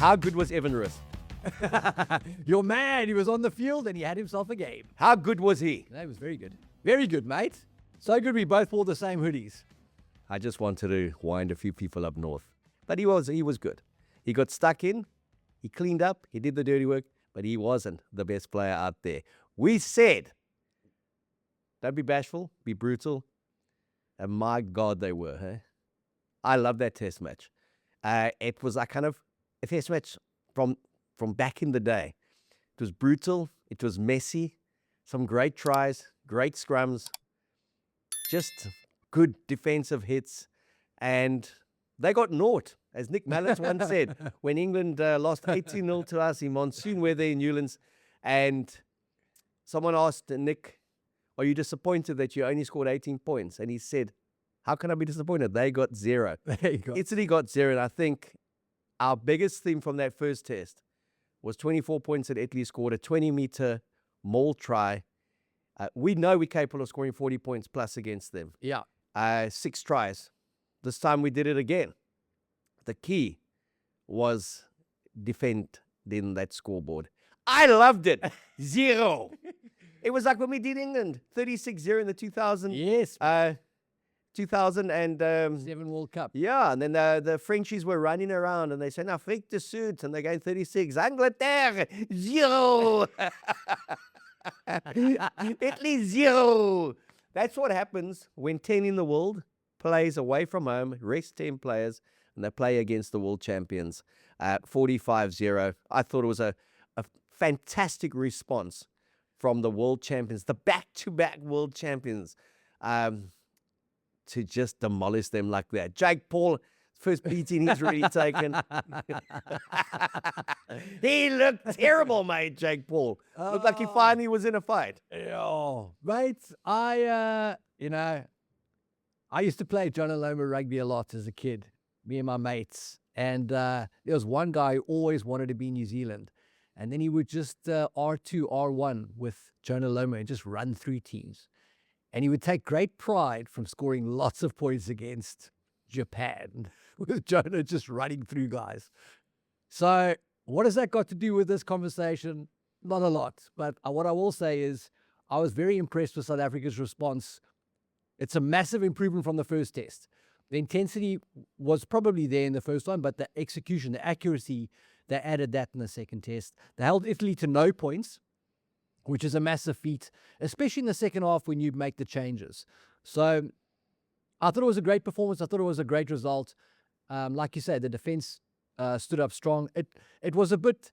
How good was Evan Riss? Your man, he was on the field and he had himself a game. How good was he? That was very good. Very good, mate. So good we both wore the same hoodies. I just wanted to wind a few people up north. But he was good. He got stuck in, he cleaned up, he did the dirty work, but he wasn't the best player out there. We said, don't be bashful, be brutal. And my God, they were. Huh? I love that test match. It was like kind of a test match from back in the day. It was brutal. It was messy. Some great tries, great scrums, just good defensive hits. And they got naught. As Nick Mallet once said, when England lost 18-0 to us in monsoon weather in Newlands, and someone asked Nick, are you disappointed that you only scored 18 points? And he said, how can I be disappointed? They got 0. There you go. Italy got 0. And I think our biggest theme from that first test was 24 points that Italy scored, a 20-meter maul try. We know we're capable of scoring 40 points plus against them. Yeah. 6 tries. This time we did it again. The key was defending that scoreboard. I loved it. 0. It was like when we did England, 36-0 in the 2000. Yes. 2007 World Cup. Yeah, and then the Frenchies were running around and they said, now fake the suit, and they're going 36. Angleterre, 0. Italy, 0. That's what happens when 10 in the world plays away from home, rest 10 players, and they play against the world champions. 45-0. I thought it was a fantastic response from the world champions, the back-to-back world champions, to just demolish them like that. Jake Paul, first beating he's really taken. He looked terrible, mate, Jake Paul. Looked like he finally was in a fight. Oh, mate, I used to play John Aloma rugby a lot as a kid, me and my mates. And there was one guy who always wanted to be in New Zealand. And then he would just R2, R1 with Jonah Loma and just run through teams. And he would take great pride from scoring lots of points against Japan with Jonah just running through guys. So what has that got to do with this conversation? Not a lot. But what I will say is I was very impressed with South Africa's response. It's a massive improvement from the first test. The intensity was probably there in the first one, but the execution, the accuracy, they added that in the second test. They held Italy to no points, which is a massive feat, especially in the second half when you make the changes. So I thought it was a great performance. I thought it was a great result. Like you said, the defense stood up strong. It was a bit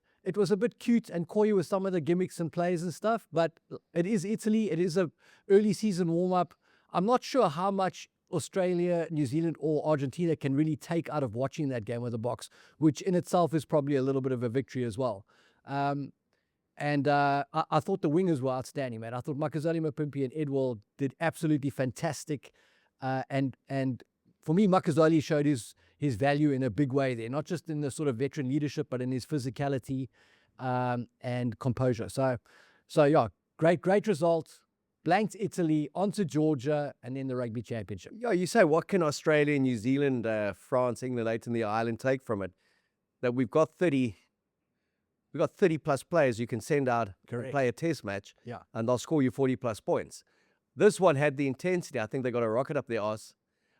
cute and coy with some of the gimmicks and plays and stuff, but it is Italy. It is a early season warm-up. I'm not sure how much Australia, New Zealand, or Argentina can really take out of watching that game with the Boks, which in itself is probably a little bit of a victory as well. I thought the wingers were outstanding, man. I thought Makazole Mapimpi and Edwald did absolutely fantastic. And for me, Makazole showed his value in a big way there, not just in the sort of veteran leadership, but in his physicality and composure. So yeah, great result. Blanked Italy, onto Georgia, and then the Rugby Championship. Yeah, you say, what can Australia, New Zealand, France, England, 8 in the island take from it? That we've got 30 plus players you can send out and play a test match, yeah, and they'll score you 40 plus points. This one had the intensity. I think they got a rocket up their arse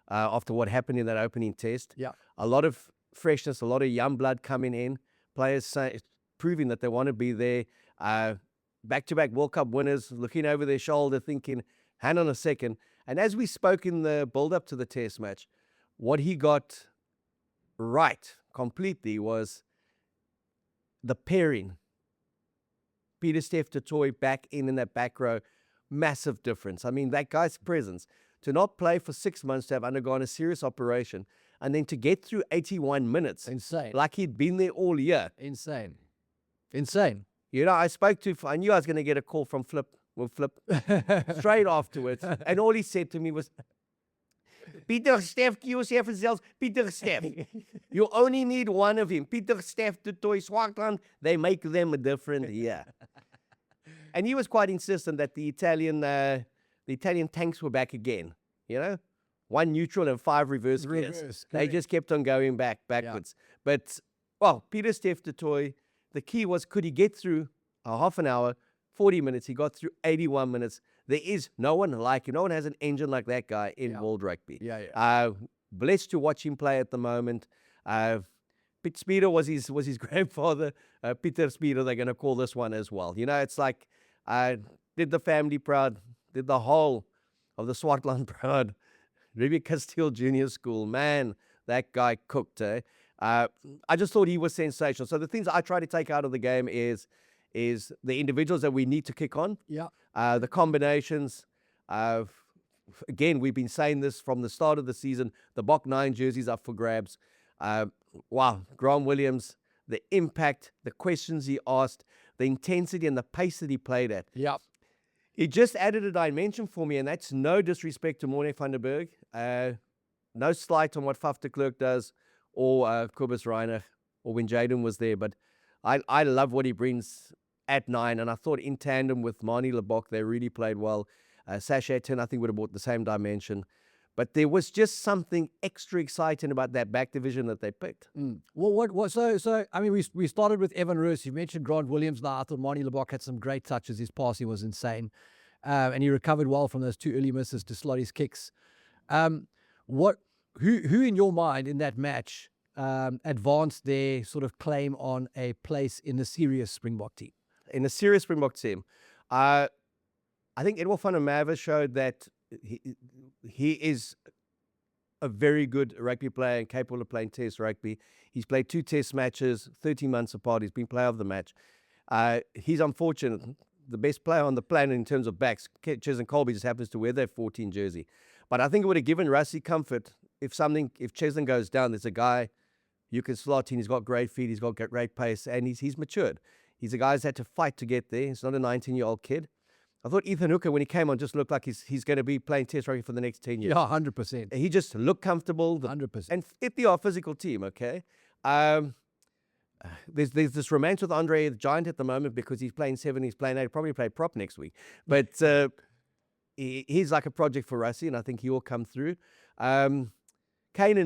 after what happened in that opening test. Yeah, a lot of freshness, a lot of young blood coming in. Players proving that they want to be there. Back-to-back World Cup winners looking over their shoulder thinking, hang on a second. And as we spoke in the build-up to the test match, what he got right completely was the pairing. Pieter-Steph du Toit back in that back row, massive difference. I mean, that guy's presence, to not play for 6 months, to have undergone a serious operation, and then to get through 81 minutes. Insane. Like he'd been there all year. Insane. You know, I knew I was going to get a call from Flip straight afterwards. And all he said to me was, Pieter-Steph, Keo Zels, Pieter-Steph. You only need one of him. Pieter-Steph, du Toit, Swartland, they make them different here. And he was quite insistent that the Italian tanks were back again. You know, 1 neutral and 5 reverse gears. They just kept on going backwards. Yeah. But Well, Peter Steph du Toit, the key was, could he get through a half an hour, 40 minutes? He got through 81 minutes. There is no one like him. No one has an engine like that guy in world rugby. Blessed to watch him play at the moment. Pete Speeder was his grandfather. Peter Speeder, they're going to call this one as well. You know, it's like, did the family proud, did the whole of the Swartland proud. Ruby Castile Junior School, man, that guy cooked. I just thought he was sensational. So the things I try to take out of the game is the individuals that we need to kick on. The combinations. Again, we've been saying this from the start of the season. The Bok 9 jerseys up for grabs. Wow, Grant Williams, the impact, the questions he asked, the intensity and the pace that he played at. He just added a dimension for me, and that's no disrespect to Morne van der Berg. No slight on what Faf de Klerk does, or Kobus Reiner, or when Jaden was there. But I love what he brings at 9, and I thought in tandem with Manie Lebok, they really played well. Sasha 10, I think, would have brought the same dimension. But there was just something extra exciting about that back division that they picked. Well, so I mean, we started with Evan Roos. You mentioned Grant Williams. Now, I thought Manie Lebok had some great touches. His passing was insane. And he recovered well from those 2 early misses to slot his kicks. Who in your mind in that match advanced their sort of claim on a place in the serious Springbok team? In a serious Springbok team, I think Edward van der Merwe showed that he is a very good rugby player and capable of playing test rugby. He's played 2 test matches, 13 months apart. He's been player of the match. He's unfortunate. The best player on the planet in terms of backs, Cheslin Colby, just happens to wear that 14 jersey. But I think it would have given Rassie comfort if Cheslin goes down, there's a guy you can slot in. He's got great feet, he's got great pace, and he's matured. He's a guy who's had to fight to get there. He's not a 19-year-old kid. I thought Ethan Hooker, when he came on, just looked like he's going to be playing test rugby for the next 10 years. 100%. He just looked comfortable. 100%. And if they are a physical team, okay? There's this romance with Andre the Giant at the moment because he's playing 7, he's playing 8, he'll probably play prop next week. But he's like a project for Rassie, and I think he will come through. Canan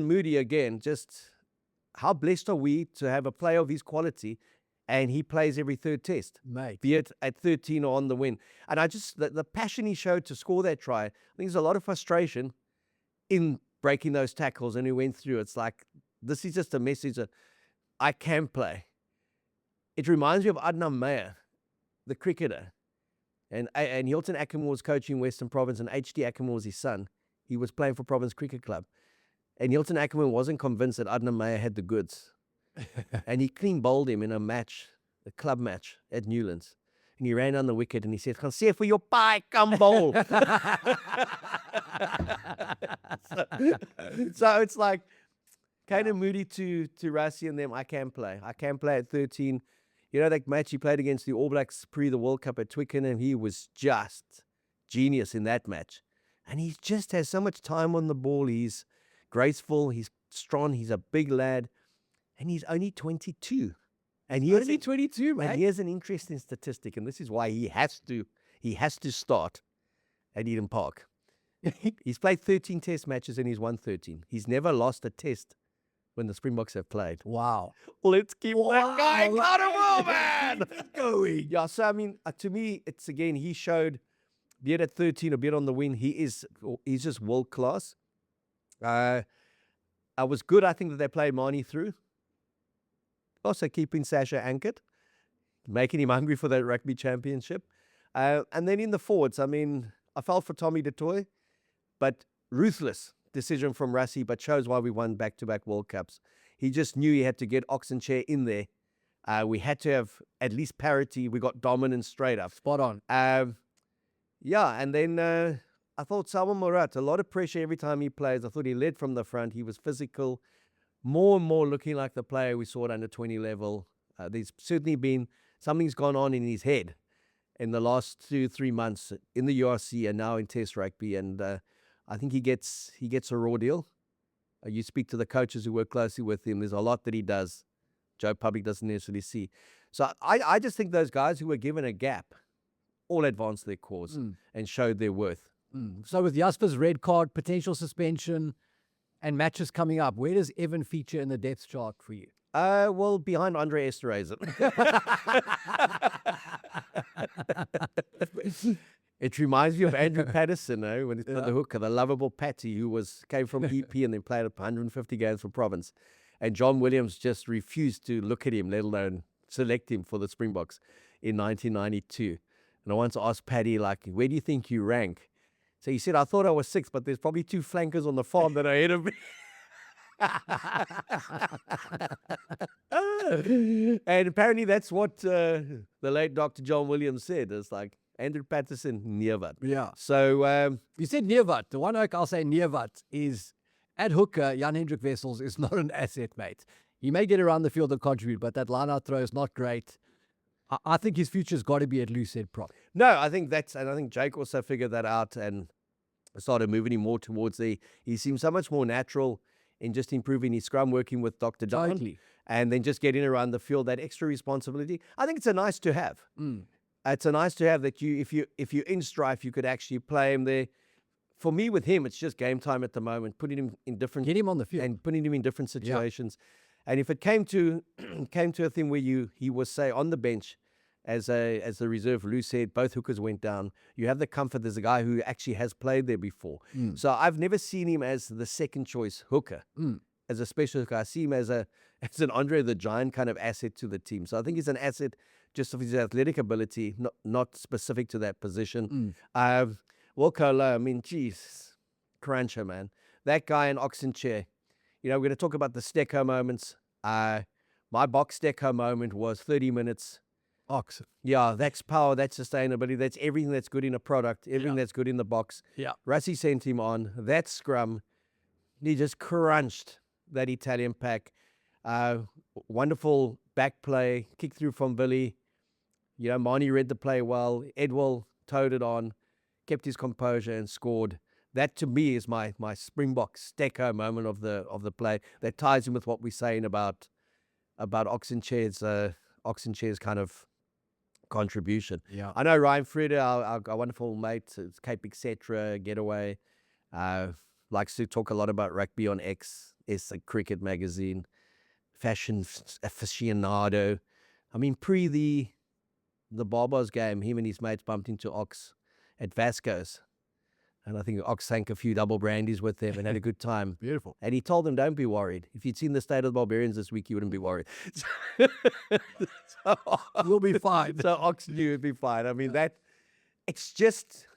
Moodie, again, just how blessed are we to have a player of his quality, and he plays every 3rd test, mate, be it at 13 or on the win. And I just, the passion he showed to score that try, I think there's a lot of frustration in breaking those tackles, and he went through. It's like, this is just a message that I can play. It reminds me of Adnan Meyer, the cricketer. And Hilton Ackerman was coaching Western Province, and H.D. Ackerman was his son. He was playing for Province Cricket Club. And Hilton Ackerman wasn't convinced that Adnan Meyer had the goods. And he clean bowled him in a match, a club match at Newlands. And he ran on the wicket and he said, "Gaan sê vir jou paai, come bowl." So it's like, Canan Moodie to Rassie and them, I can play. I can play at 13. You know, that match he played against the All Blacks pre the World Cup at Twickenham, he was just genius in that match. And he just has so much time on the ball. He's graceful, he's strong, he's a big lad, and he's only 22. And he's only 22, man. And here's an interesting statistic, and this is why he has to start at Eden Park. He's played 13 test matches and he's won 13. He's never lost a test when the Springboks have played. Wow. Let's keep that guy accountable, man. Going. Yeah, so I mean, to me, it's again, he showed, be it at 13 or be it on the win, he's just world class. I was good, I think, that they played Manie through. Also keeping Sasha anchored, making him hungry for that rugby championship. And then in the forwards, I mean, I felt for Tommy du Toit, but ruthless decision from Rassie, but shows why we won back-to-back World Cups. He just knew he had to get Nche in there. We had to have at least parity. We got dominance straight up. Spot on. Yeah, and then I thought Samuel Murat, a lot of pressure every time he plays. I thought he led from the front. He was physical, more and more looking like the player we saw at under 20 level. There's certainly been, something's gone on in his head in the last 2-3 months in the URC and now in Test Rugby. And I think he gets a raw deal. You speak to the coaches who work closely with him. There's a lot that he does Joe Public doesn't necessarily see. So I just think those guys who were given a gap all advanced their cause and showed their worth. So with Jasper's red card, potential suspension, and matches coming up, where does Evan feature in the depth chart for you? Well, behind Andre Esterhazy. It reminds me of Andrew Patterson, when he played the hooker, the lovable Patty, who came from EP and then played 150 games for Province. And John Williams just refused to look at him, let alone select him for the Springboks in 1992. And I once asked Paddy, where do you think you rank? So he said, I thought I was 6th, but there's probably 2 flankers on the farm that are ahead of me. And apparently that's what the late Dr. John Williams said. It's like Andrew Patterson, Neervat. Yeah. So you said Neervat. The one I'll say Neervat is at hooker, Jan-Hendrik Wessels is not an asset, mate. He may get around the field and contribute, but that line-out throw is not great. I think his future's got to be at loose head prop. No, I think Jake also figured that out and started moving him more towards he seems so much more natural in just improving his scrum, working with Dr. Don, Totally. and then just getting around the field, that extra responsibility. I think it's a nice to have. It's a nice to have that if you're in strife, you could actually play him there. For me, with him, it's just game time at the moment, putting him in different... Get him on the field. And putting him in different situations. Yeah. And if it came to a thing where he was, say, on the bench as the reserve loose head, both hookers went down, you have the comfort there's a guy who actually has played there before. So I've never seen him as the second choice hooker, as a special hooker. I see him as an Andre the Giant kind of asset to the team. So I think he's an asset just of his athletic ability, not specific to that position. Wilco, I mean, geez, cruncher, man. That guy in Nche. We're going to talk about the Stecco moments. My box Stecco moment was 30 minutes. Ox. Yeah, that's power, that's sustainability, that's everything that's good in a product, everything that's good in the box. Yeah. Rassie sent him on. That scrum, he just crunched that Italian pack. Wonderful back play, kick through from Billy. Marnie read the play well. Edwell towed it on, kept his composure and scored. That to me is my Springboks Stecco moment of the play. That ties in with what we're saying about Nche's kind of contribution. Yeah. I know Ryan Frieder, our wonderful mate, Cape Etc. Getaway, likes to talk a lot about rugby on X. It's a cricket magazine, fashion aficionado. I mean, pre the Barbars game, him and his mates bumped into Ox at Vasco's. And I think Ox sank a few double brandies with them and had a good time. Beautiful. And he told them, don't be worried. If you'd seen the state of the Barbarians this week, you wouldn't be worried. We'll be fine. So Ox knew it'd be fine. I mean, it's just,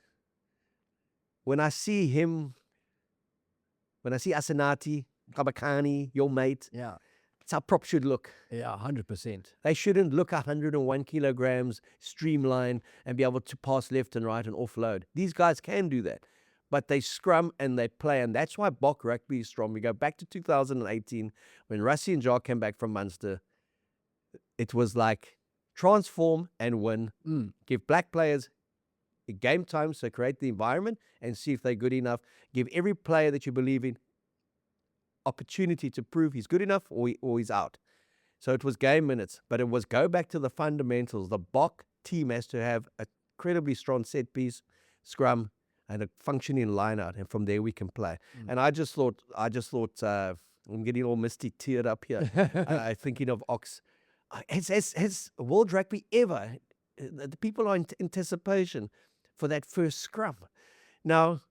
when I see Asenati, Kabakani, your mate, it's how prop should look. Yeah, 100%. They shouldn't look 101 kilograms, streamlined, and be able to pass left and right and offload. These guys can do that. But they scrum and they play, and that's why Bok rugby is strong. We go back to 2018, when Rassie and Jacques came back from Munster. It was like transform and win. Give black players a game time, so create the environment and see if they're good enough. Give every player that you believe in opportunity to prove he's good enough or he's out. So it was game minutes, but it was go back to the fundamentals. The Bok team has to have a incredibly strong set piece, scrum, and a functioning line out, and from there we can play. And I just thought I'm getting all misty teared up here, thinking of Ox. Has World Rugby ever, the people are in anticipation for that first scrum. Now,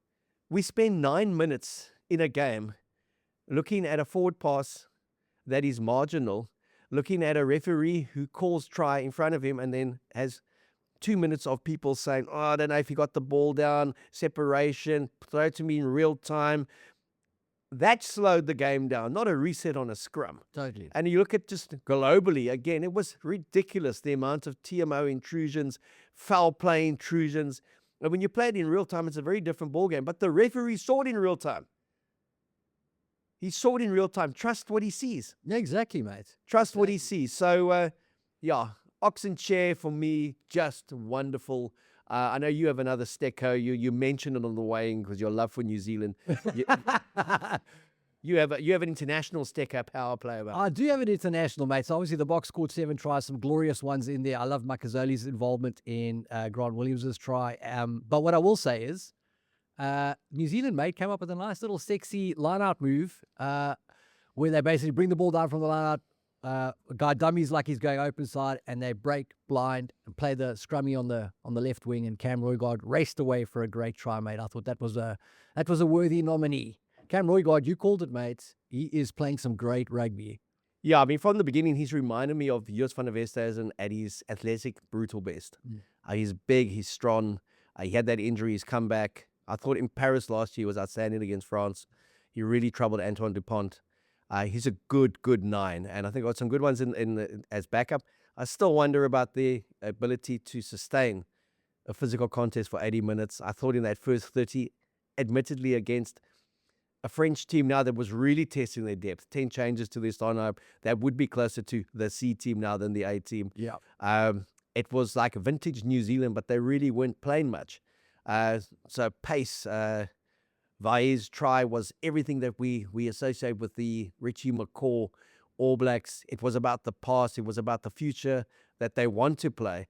we spend 9 minutes in a game looking at a forward pass that is marginal, looking at a referee who calls try in front of him and then has 2 minutes of people saying, I don't know if he got the ball down, separation, throw it to me in real time. That slowed the game down, not a reset on a scrum. Totally. And you look at just globally, again, it was ridiculous, the amount of TMO intrusions, foul play intrusions. And when you play it in real time, it's a very different ballgame. But the referee saw it in real time. He saw it in real time. Trust what he sees. Yeah, exactly, mate. Trust what he sees. So, Ox Nche for me, just wonderful. I know you have another Stecco. You mentioned it on the way in because your love for New Zealand. You have an international Stecco power play. I do have an international, mate. So obviously the box scored 7 tries, some glorious ones in there. I love Makazoli's involvement in Grant Williams' try. But what I will say is, New Zealand, mate, came up with a nice little sexy line-out move where they basically bring the ball down from the line-out, a guy dummies like he's going open side, and they break blind and play the scrummy on the left wing, and Cam Roygaard raced away for a great try, mate. I thought that was a worthy nominee. Cam Roygaard, you called it, mate. He is playing some great rugby. Yeah, I mean, from the beginning, he's reminded me of Jos van der Westhuizen at his athletic, brutal best. He's big, he's strong. He had that injury, he's come back. I thought in Paris last year he was outstanding against France. He really troubled Antoine Dupont. He's a good 9, and I think got some good ones as backup. I still wonder about their ability to sustain a physical contest for 80 minutes. I thought in that first 30, admittedly against a French team now that was really testing their depth, 10 changes to their starting lineup, that would be closer to the C team now than the A team. Yeah. It was like a vintage New Zealand, but they really weren't playing much. So pace, Vai's try was everything that we associate with the Richie McCaw All Blacks. It was about the past. It was about the future that they want to play.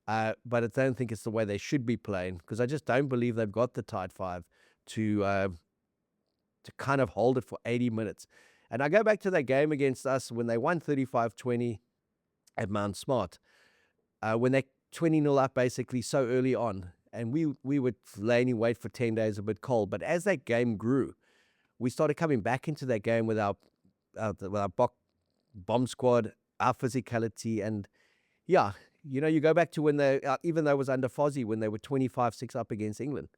But I don't think it's the way they should be playing, because I just don't believe they've got the tight five to kind of hold it for 80 minutes. And I go back to that game against us when they won 35-20 at Mount Smart, when they 20-0 up basically so early on. And we were laying in wait for 10 days, a bit cold. But as that game grew, we started coming back into that game with our bomb squad, our physicality. And yeah, you go back to when they, even though it was under Fozzie, when they were 25-6 up against England.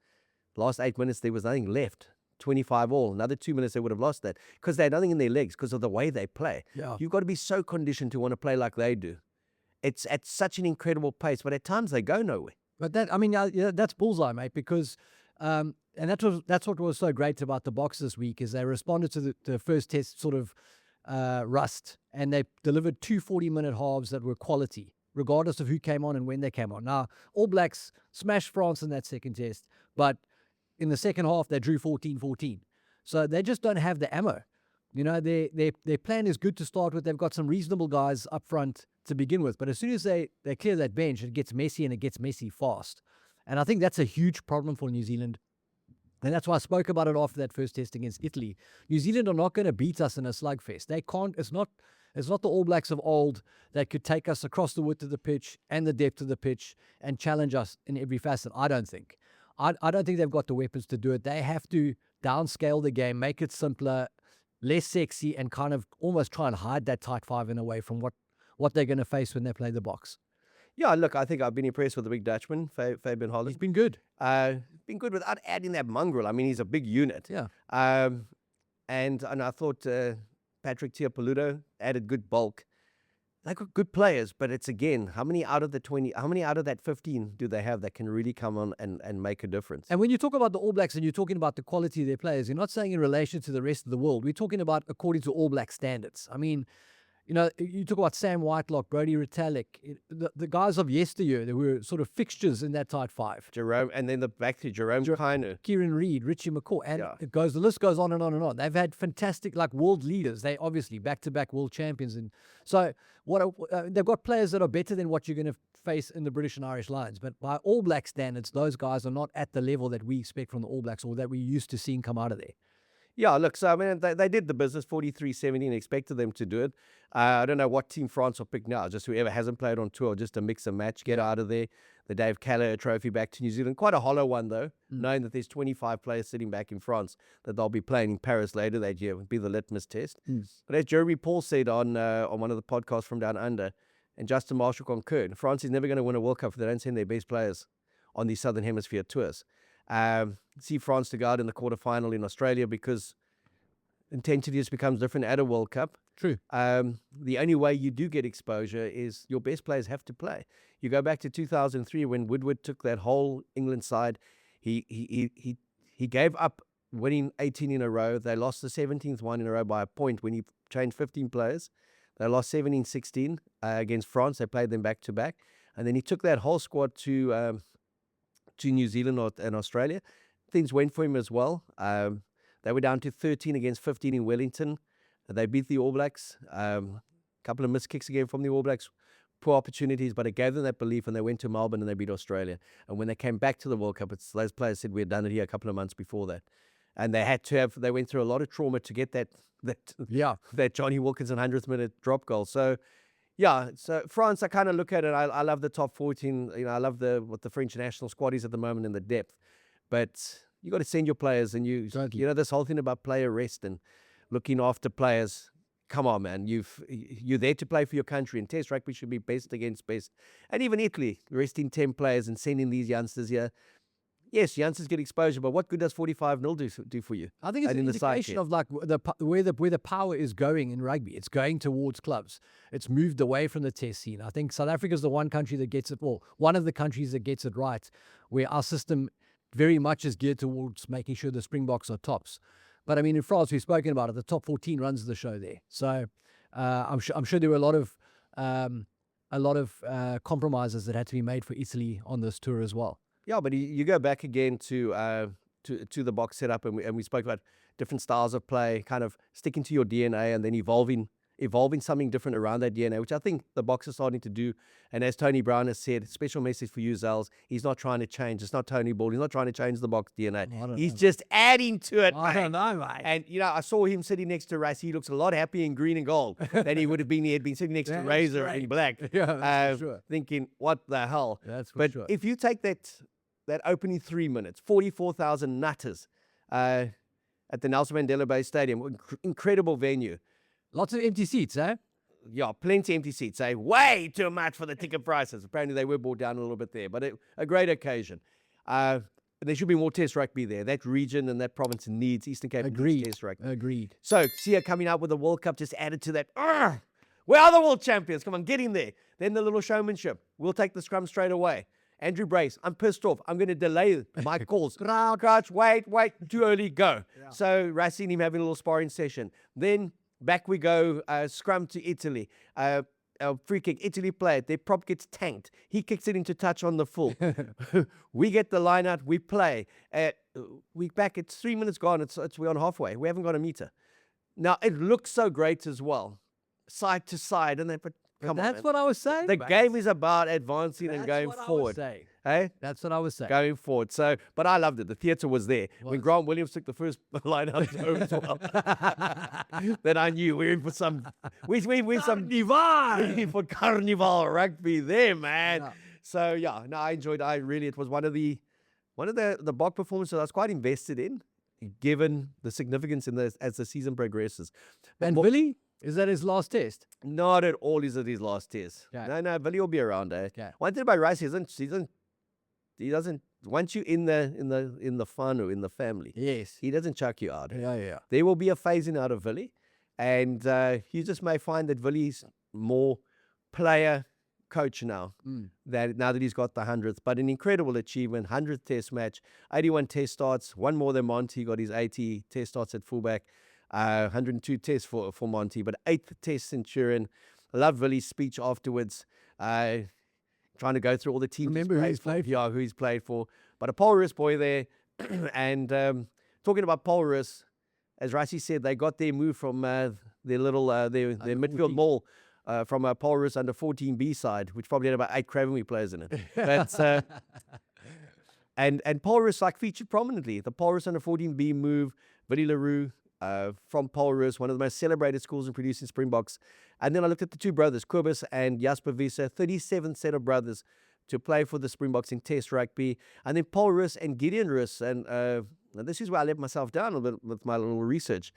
Last 8 minutes, there was nothing left. 25 all. Another 2 minutes, they would have lost that because they had nothing in their legs because of the way they play. Yeah. You've got to be so conditioned to want to play like they do. It's at such an incredible pace, but at times they go nowhere. But that's bullseye, mate, because and that's what was so great about the Boks this week is they responded to the first test sort of rust, and they delivered 2 40-minute halves that were quality, regardless of who came on and when they came on. Now, All Blacks smashed France in that second test, but in the second half, they drew 14-14. So they just don't have the ammo. Their plan is good to start with. They've got some reasonable guys up front to begin with. But as soon as they clear that bench, it gets messy, and it gets messy fast. And I think that's a huge problem for New Zealand. And that's why I spoke about it after that first test against Italy. New Zealand are not going to beat us in a slugfest. They can't. It's not the All Blacks of old that could take us across the width of the pitch and the depth of the pitch and challenge us in every facet. I don't think. I don't think they've got the weapons to do it. They have to downscale the game, make it simpler, less sexy, and kind of almost try and hide that tight five in a way from what they're going to face when they play the Boks. Yeah, look, I think I've been impressed with the big Dutchman, Fabian Holland. He's been good. Been good without adding that mongrel. I mean, he's a big unit. Yeah. And I thought Patrick Tiapaludo added good bulk. They've got good players, but it's again, how many out of that 15 do they have that can really come on and make a difference? And when you talk about the All Blacks and you're talking about the quality of their players, you're not saying in relation to the rest of the world. We're talking about according to All Black standards. I mean, you talk about Sam Whitelock, Brodie Retallick, the guys of yesteryear, they were sort of fixtures in that tight five. Jerome, and then back to Jerome Kiner. Kieran Reid, Richie McCaw, and the list goes on and on and on. They've had fantastic, world leaders. They obviously back-to-back world champions. And so they've got players that are better than what you're going to face in the British and Irish Lions. But by All Black standards, those guys are not at the level that we expect from the All Blacks or that we're used to seeing come out of there. Yeah, look, so I mean, they did the business 43-17 and expected them to do it. I don't know what team France will pick now, just whoever hasn't played on tour, just to mix and match, get out of there. The Dave Calais trophy back to New Zealand. Quite a hollow one, though, knowing that there's 25 players sitting back in France that they'll be playing in Paris later that year. Would be the litmus test. But as Jeremy Paul said on one of the podcasts from Down Under, and Justin Marshall concurred, France is never going to win a World Cup if they don't send their best players on these Southern Hemisphere tours. See France to go out in the quarterfinal in Australia because intensity just becomes different at a World Cup. True. The only way you do get exposure is your best players have to play. You go back to 2003 when Woodward took that whole England side. He gave up winning 18 in a row. They lost the 17th one in a row by a point when he changed 15 players. They lost 17-16 against France. They played them back to back. And then he took that whole squad to New Zealand and Australia. Things went for him as well. They were down to 13 against 15 in Wellington. They beat the All Blacks. A couple of missed kicks again from the All Blacks. Poor opportunities, but it gave them that belief, and they went to Melbourne and they beat Australia. And when they came back to the World Cup, those players said we had done it here a couple of months before that. and they went through a lot of trauma to get that Johnny Wilkinson 100th minute drop goal. So yeah, so France, I kind of look at it. I love the top 14. I love what the French national squad is at the moment in the depth, but you got to send your players, and this whole thing about player rest and looking after players. Come on, man. You're there to play for your country, and Test rugby should be best against best. And even Italy, resting 10 players and sending these youngsters here. Yes, youngsters get exposure, but what good does 45-0 do for you? I think it's an indication of like where the power is going in rugby. It's going towards clubs. It's moved away from the test scene. I think South Africa is the one country that gets it, well, one of the countries that gets it right, where our system very much is geared towards making sure the Springboks are tops. But I mean, in France, we've spoken about it. The top 14 runs the show there. So I'm sure there were a lot of compromises that had to be made for Italy on this tour as well. Yeah, but you go back again to the box setup, and we spoke about different styles of play, kind of sticking to your DNA and then evolving something different around that DNA, which I think the box is starting to do. And as Tony Brown has said, special message for you, Zels. He's not trying to change. It's not Tony Ball. He's not trying to change the box DNA. He's just adding to it, I don't know, mate. And, I saw him sitting next to Rassie. He looks a lot happier in green and gold than he would have been. He had been sitting next to Razor in black. Yeah, that's for sure. Thinking, what the hell? That's for but sure. If you take that opening 3 minutes, 44,000 nutters at the Nelson Mandela Bay Stadium, incredible venue. Lots of empty seats, eh? Yeah, plenty empty seats. Way too much for the ticket prices. Apparently they were brought down a little bit there, but a great occasion. There should be more Test rugby there. That region and that province needs Eastern Cape Test rugby. Agreed. So, Sia coming out with the World Cup just added to that. Where are the world champions? Come on, get in there. Then the little showmanship. We'll take the scrum straight away. Andrew Brace, I'm pissed off. I'm going to delay my calls. Crouch, wait, too early, go. Yeah. So Rassie and him having a little sparring session. Then back we go, scrum to Italy. Free kick, Italy play it. Their prop gets tanked. He kicks it into touch on the full. We get the line out, we play. We back, it's 3 minutes gone. We're on halfway. We haven't got a meter. Now, it looks so great as well. Side to side. And That's what I was saying. The game is about advancing and going forward. Hey? That's what I was saying. Going forward. So, but I loved it. The theatre was there. When Grant Williams took the first line out as well, then I knew we're in for some for carnival rugby there, man. Yeah. So yeah, no, I enjoyed. It was one of the Bok performances I was quite invested in, given the significance as the season progresses. And Billy? Is that his last test? Not at all. Is it his last test? Okay. No. Billy will be around. Okay. One thing about Rice, he doesn't. Once you're in the fun or in the family, yes, he doesn't chuck you out. Yeah. There will be a phasing out of Billy, and you just may find that Billy's more player coach now. Now that he's got the 100th, but an incredible achievement. 100th test match, 81 test starts, one more than Monty. Got his 80 test starts at fullback. 102 tests for Monty, but 8th test Centurion. I love Billy's speech afterwards, trying to go through all the teams. Remember who he's played for. Yeah, who he's played for. But a Polrus boy there. And talking about Polrus, as Rassie said, they got their move from their midfield mall from a Polrus under 14B side, which probably had about 8 Cravenby players in it. But, and Polrus featured prominently. The Polrus under 14B move, Billy LaRue, from Polrus, one of the most celebrated schools in producing Springboks. And then I looked at the two brothers, Kobus and Jasper Visser, 37th set of brothers to play for the Springboks in Test rugby. And then Polrus and Gideon Rus. And this is where I let myself down a bit with my little research.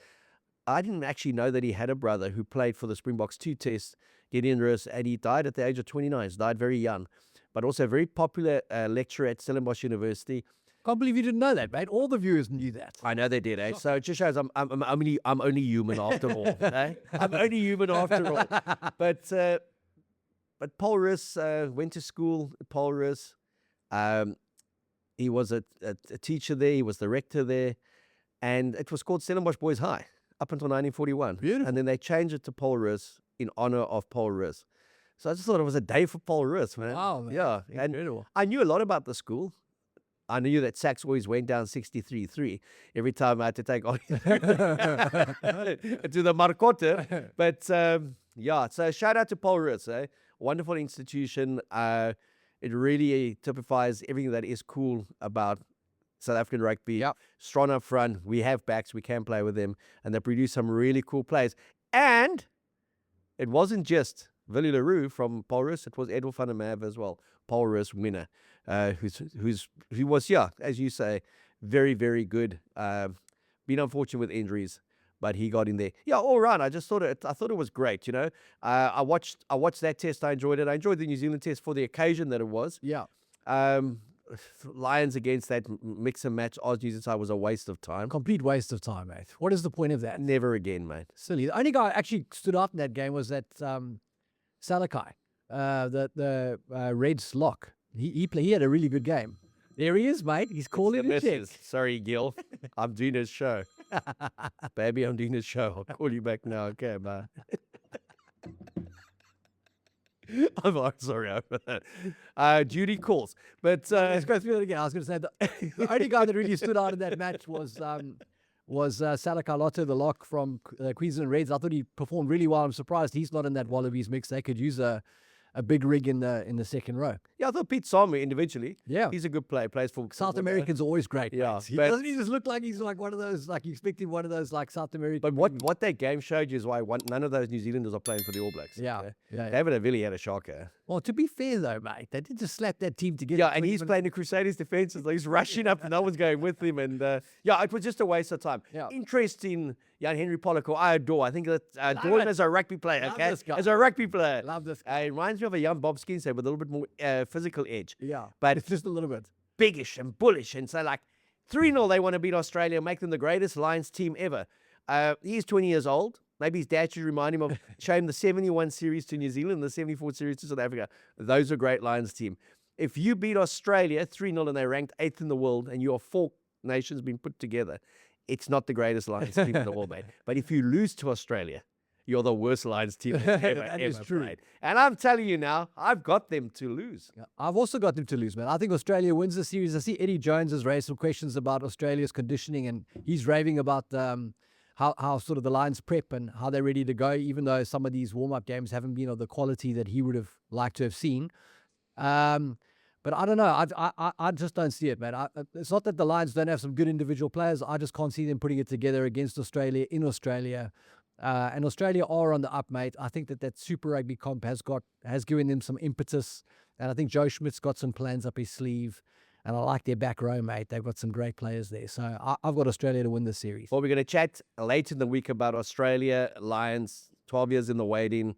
I didn't actually know that he had a brother who played for the Springboks 2 Tests, Gideon Rus, and he died at the age of 29. He died very young, but also a very popular lecturer at Stellenbosch University. Can't believe you didn't know that, mate. All the viewers knew that. I know they did, eh? So it just shows I'm only human after all. Eh? I'm only human after all. But Polrus went to school at Polrus. He was a teacher there. He was the rector there, and it was called Stellenbosch Boys High up until 1941. Beautiful. And then they changed it to Polrus in honor of Polrus. So I just thought it was a day for Polrus, man. Wow, man. Yeah, incredible. And I knew a lot about the school. I knew that Sachs always went down 63-3 every time I had to take on to the Marcotte. But yeah, so shout out to Polrus, wonderful institution. It really typifies everything that is cool about South African rugby. Yep. Strong up front. We have backs. We can play with them. And they produce some really cool players. And it wasn't just Willie Leroux from Paulrus. It was Edward van der Merwe as well. Paulrus winner. Who was, as you say, very, very good. Been unfortunate with injuries, but he got in there. Yeah, all right. I thought it was great. I watched that test. I enjoyed it. I enjoyed the New Zealand test for the occasion that it was. Yeah. Lions against that mix and match Oz New Zealand side was a waste of time. Complete waste of time, mate. What is the point of that? Never again, mate. Silly. The only guy who actually stood out in that game was that Salakai, the Reds lock. He had a really good game. There he is, mate. He's calling the check. Sorry, Gil. I'm doing his show. Baby, I'm doing his show. I'll call you back now. Okay, bye. I'm sorry over that. Duty calls. But Let's go through it again. I was going to say the only guy that really stood out in that match was Salakai Lotto, the lock from Queensland Reds. I thought he performed really well. I'm surprised he's not in that Wallabies mix. They could use a big rig in the second row. Yeah, I thought Pete Samu individually. Yeah. He's a good player. Plays for South Americans are always great. Yeah. Doesn't he just look like he's like one of those, like you expect him one of those like South American. But what that game showed you is why none of those New Zealanders are playing for the All Blacks. Yeah. Okay? Yeah. David really had a shocker. Well, to be fair though, mate, they did just slap that team together. Yeah, and he's playing the Crusaders defenses. He's rushing up and no one's going with him. And it was just a waste of time. Yeah. Interesting, young Henry Pollock, who I adore. I think that adore him as a rugby player. Love Okay, this guy. as a rugby player. Love this guy. It reminds me of a young Bob Skinser with a little bit more physical edge. Yeah. But It's just a little bit. biggish and bullish. And so, like, 3-0, they want to beat Australia, make them the greatest Lions team ever. He's 20 years old. Maybe his dad should remind him of showing the 71 series to New Zealand, the 74 series to South Africa. Those are great Lions team. If you beat Australia 3-0 and they're ranked 8th in the world and you are 4 nations being put together, it's not the greatest Lions team in the world, mate. But if you lose to Australia, you're the worst Lions team ever, That ever is true. played. And I'm telling you now, I've got them to lose. Yeah, I've also got them to lose, man. I think Australia wins the series. I see Eddie Jones has raised some questions about Australia's conditioning, and he's raving about how sort of the Lions prep and how they're ready to go, even though some of these warm-up games haven't been of the quality that he would have liked to have seen. But I don't know. I just don't see it, man. It's not that the Lions don't have some good individual players. I just can't see them putting it together against Australia in Australia. And Australia are on the up, mate. I think that Super Rugby comp has given them some impetus. And I think Joe Schmidt's got some plans up his sleeve. And I like their back row, mate. They've got some great players there. So I've got Australia to win the series. Well, we're going to chat later in the week about Australia, Lions, 12 years in the waiting,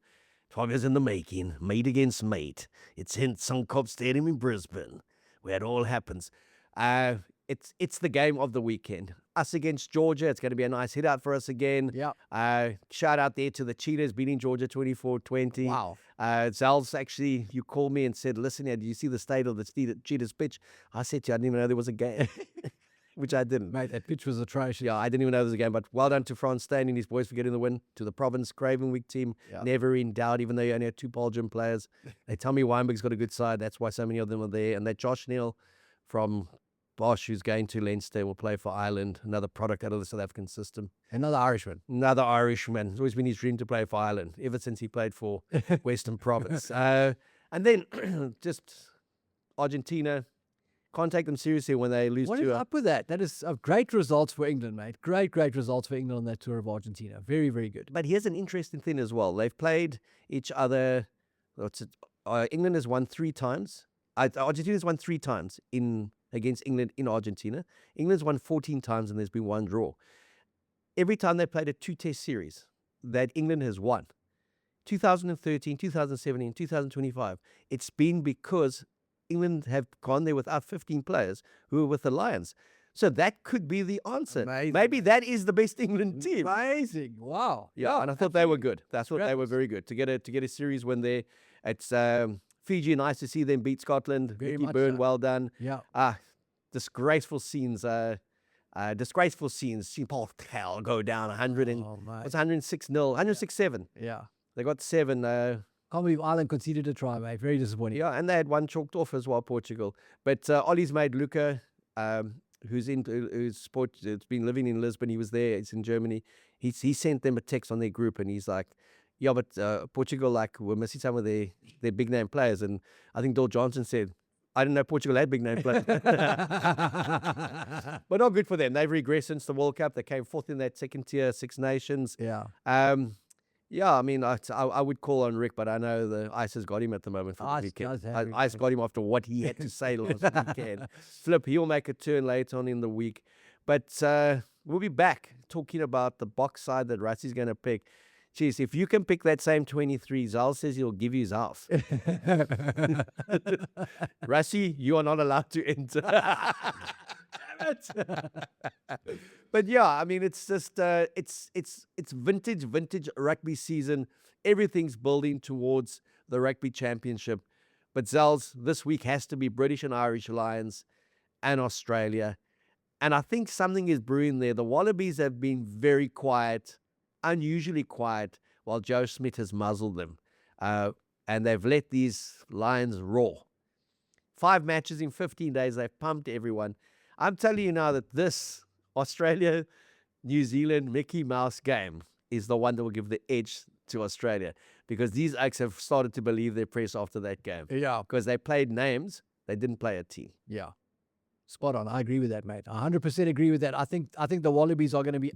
12 years in the making, mate against mate. It's in Suncorp Stadium in Brisbane, where it all happens. It's the game of the weekend. Us against Georgia. It's going to be a nice hit out for us again. Yeah. Shout out there to the Cheetahs beating Georgia 24-20. Wow. Zels, actually, you called me and said, listen, do you see the state of the Cheetahs pitch? I said to you, I didn't even know there was a game, which I didn't. Mate, that pitch was atrocious. Yeah, I didn't even know there was a game. But well done to Franz Steyn and his boys for getting the win. To the Province Craven Week team, never in doubt, even though you only had 2 Belgian players. They tell me Weinberg's got a good side. That's why so many of them are there. And that Josh Neal from Bosch, who's going to Leinster, will play for Ireland, another product out of the South African system. Another Irishman. Another Irishman. It's always been his dream to play for Ireland, ever since he played for Western Province. And then just Argentina. Can't take them seriously when they lose What to is up with that? That is great results for England, mate. Great results for England on that tour of Argentina. Very, very good. But here's an interesting thing as well. They've played each other. England has won 3 times. Argentina's won 3 times against England in Argentina. England's won 14 times and there's been 1 draw. Every time they played a 2-test series that England has won, 2013, 2017, 2025, it's been because England have gone there without 15 players who were with the Lions. So that could be the answer. Amazing. Maybe that is the best England team. Amazing. Wow. Yeah, and I thought they were good. I thought they were very good to get a series win there. It's Fiji. Nice to see them beat Scotland. Very Vicky much Byrne, so. well done. Yeah. Disgraceful scenes. Disgraceful scenes. See Paul Cal go down 100 and mate. was 106-0, 106-7. Yeah. They got 7. Can't believe Ireland conceded a try, mate. Very disappointing. Yeah, and they had 1 chalked off as well, Portugal. But Ollie's mate Luca, who's been living in Lisbon. He was there. He's in Germany. He sent them a text on their group, and he's like, "Yeah, but Portugal we're missing some of their big name players." And I think Dol Johnson said, I didn't know Portugal had big name players. But not good for them. They've regressed since the World Cup. They came fourth in that second tier, Six Nations. Yeah. Yeah, I mean, I would call on Rick, but I know the ice has got him at the moment for the weekend. Ice got him after what he had to say last weekend. Flip, he'll make a turn later on in the week. But we'll be back talking about the box side that Rusty's going to pick. Jeez, if you can pick that same 23, Zels says he'll give you his half. Rusty, you are not allowed to enter. But yeah, I mean, it's just it's vintage rugby season. Everything's building towards the rugby championship. But Zels, this week has to be British and Irish Lions and Australia. And I think something is brewing there. The Wallabies have been very quiet, unusually quiet, while Joe Smith has muzzled them. And they've let these Lions roar. 5 matches in 15 days. They've pumped everyone. I'm telling you now that this Australia-New Zealand Mickey Mouse game is the one that will give the edge to Australia, because these Oaks have started to believe their press after that game. Yeah. Because they played names. They didn't play a team. Yeah. Spot on. I agree with that, mate. 100% agree with that. I think the Wallabies are going to be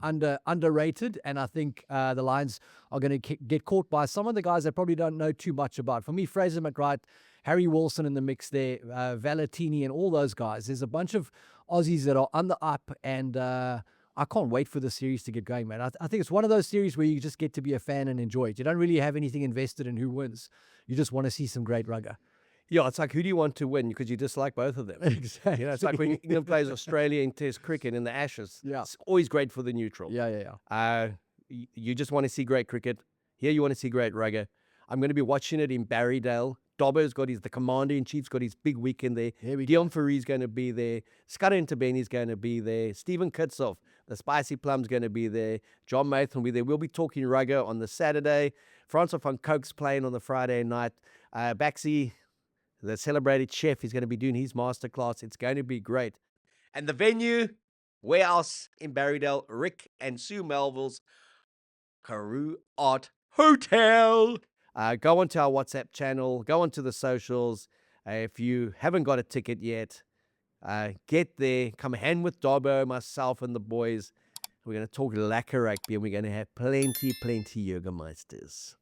underrated, and I think the Lions are going to get caught by some of the guys that probably don't know too much about. For me, Fraser McWright, Harry Wilson in the mix there, Valentini and all those guys. There's a bunch of Aussies that are on the up, and I can't wait for the series to get going, man. I think it's one of those series where you just get to be a fan and enjoy it. You don't really have anything invested in who wins. You just want to see some great rugger. Yeah, it's like, who do you want to win? Because you dislike both of them. Exactly. You know, it's like when England plays Australia in Test cricket in the Ashes. Yeah. It's always great for the neutral. Yeah. You just want to see great cricket. Here you want to see great rugger. I'm going to be watching it in Barrydale. Dobbo's got the Commander-in-Chief's got his big weekend there. Dion Foury's going to be there. Scudder Ntabeni's going to be there. Stephen Kitsoff, the Spicy Plum's going to be there. John Mathern will be there. We'll be talking rugger on the Saturday. Francois van Kook's playing on the Friday night. Baxi, the celebrated chef, is going to be doing his masterclass. It's going to be great. And the venue, where else in Barrydale? Rick and Sue Melville's Karoo Art Hotel. Go onto our WhatsApp channel. Go onto the socials. If you haven't got a ticket yet, get there. Come hang with Dobbo, myself, and the boys. We're going to talk lacquer rugby, and we're going to have plenty Jägermeisters.